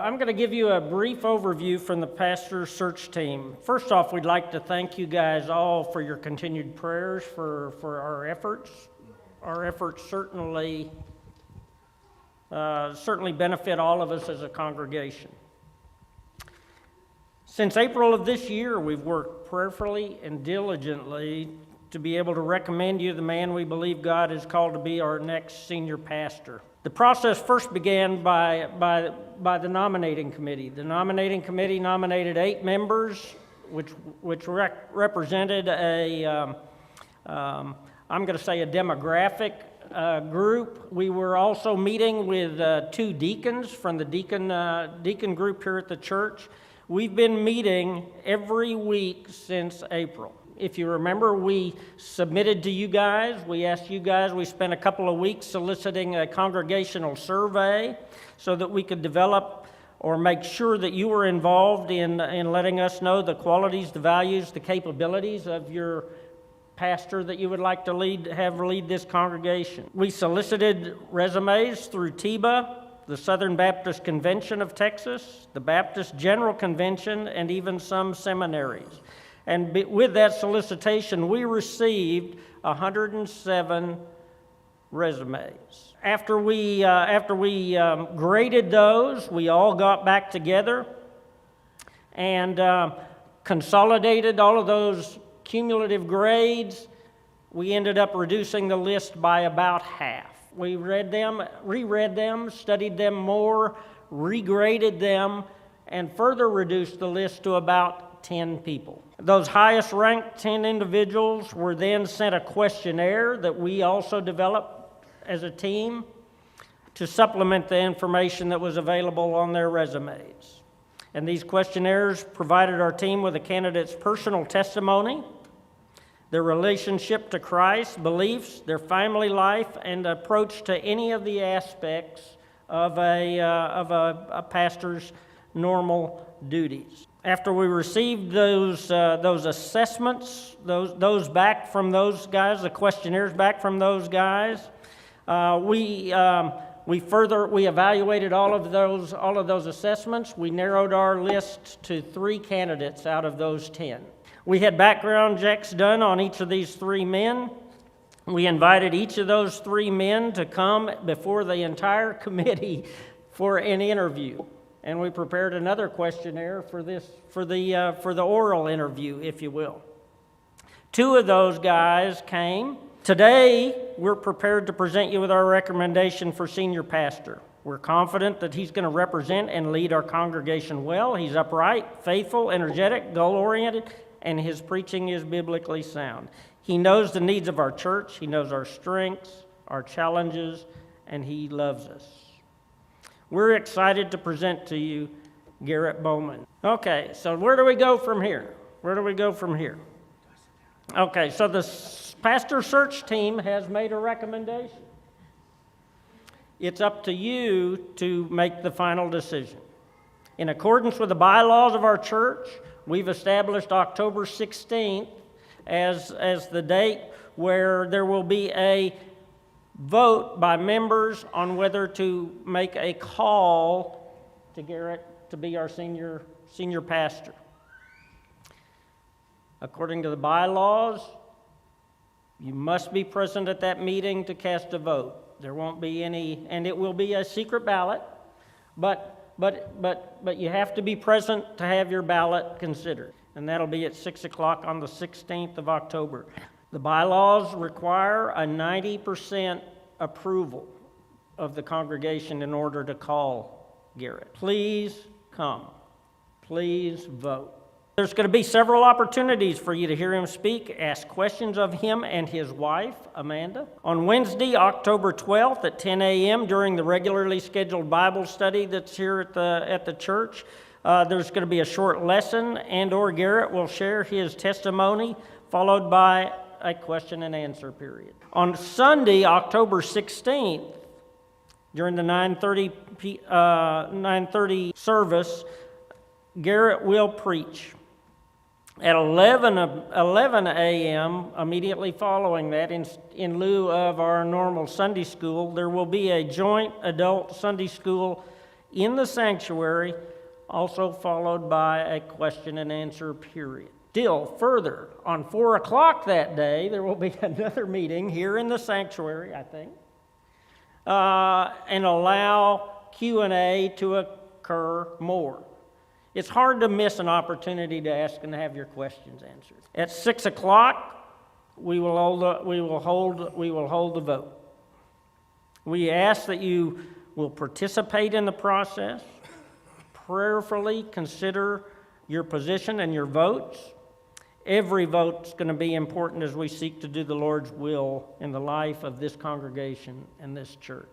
I'm going to give you a brief overview from the pastor search team. First off, we'd like to thank you guys all for your continued prayers for our efforts. Our efforts certainly benefit all of us as a congregation. Since April of this year, we've worked prayerfully and diligently to be able to recommend you the man we believe God has called to be our next senior pastor. The process first began by the nominating committee. The nominating committee nominated 8 members, which represented I'm going to say a demographic group. We were also meeting with 2 deacons from the deacon group here at the church. We've been meeting every week since April. If you remember, we submitted to you guys, we asked you guys, we spent a couple of weeks soliciting a congregational survey so that we could develop or make sure that you were involved in letting us know the qualities, the values, the capabilities of your pastor that you would like to lead this congregation. We solicited resumes through TBA, the Southern Baptist Convention of Texas, the Baptist General Convention, and even some seminaries. And with that solicitation, we received 107 resumes. After we graded those, we all got back together and consolidated all of those cumulative grades. We ended up reducing the list by about half. We reread them, studied them more, regraded them, and further reduced the list to about 10 people. Those highest ranked 10 individuals were then sent a questionnaire that we also developed as a team to supplement the information that was available on their resumes. And these questionnaires provided our team with a candidate's personal testimony, their relationship to Christ, beliefs, their family life, and approach to any of the aspects of a pastor's normal duties. After we received those assessments, those back from those guys, the questionnaires back from those guys, we evaluated all of those assessments. We narrowed our list to 3 candidates out of those 10. We had background checks done on each of these 3 men. We invited each of those 3 men to come before the entire committee for an interview. And we prepared another questionnaire for the oral interview, if you will. 2 of those guys came. Today, we're prepared to present you with our recommendation for senior pastor. We're confident that he's going to represent and lead our congregation well. He's upright, faithful, energetic, goal-oriented, and his preaching is biblically sound. He knows the needs of our church. He knows our strengths, our challenges, and he loves us. We're excited to present to you Garrett Bowman. Okay, so where do we go from here? Okay, so the pastor search team has made a recommendation. It's up to you to make the final decision. In accordance with the bylaws of our church, we've established October 16th as the date where there will be a vote by members on whether to make a call to Garrett to be our senior pastor. According to the bylaws, you must be present at that meeting to cast a vote. There won't be any, and it will be a secret ballot, but you have to be present to have your ballot considered, and that'll be at 6 o'clock on the 16th of October. The bylaws require a 90% approval of the congregation in order to call Garrett. Please come. Please vote. There's going to be several opportunities for you to hear him speak, ask questions of him and his wife, Amanda. On Wednesday, October 12th at 10 a.m. during the regularly scheduled Bible study that's here at the church, there's going to be a short lesson, and/or Garrett will share his testimony, followed by a question and answer period. On Sunday, October 16th, during the 9:30 service, Garrett will preach. At 11 a.m., immediately following that, in lieu of our normal Sunday school, there will be a joint adult Sunday school in the sanctuary, also followed by a question and answer period. Still further, on 4 o'clock that day, there will be another meeting here in the sanctuary, I think, and allow Q&A to occur more. It's hard to miss an opportunity to ask and have your questions answered. At 6 o'clock, we will hold the vote. We ask that you will participate in the process, prayerfully consider your position and your votes. Every vote's going to be important as we seek to do the Lord's will in the life of this congregation and this church.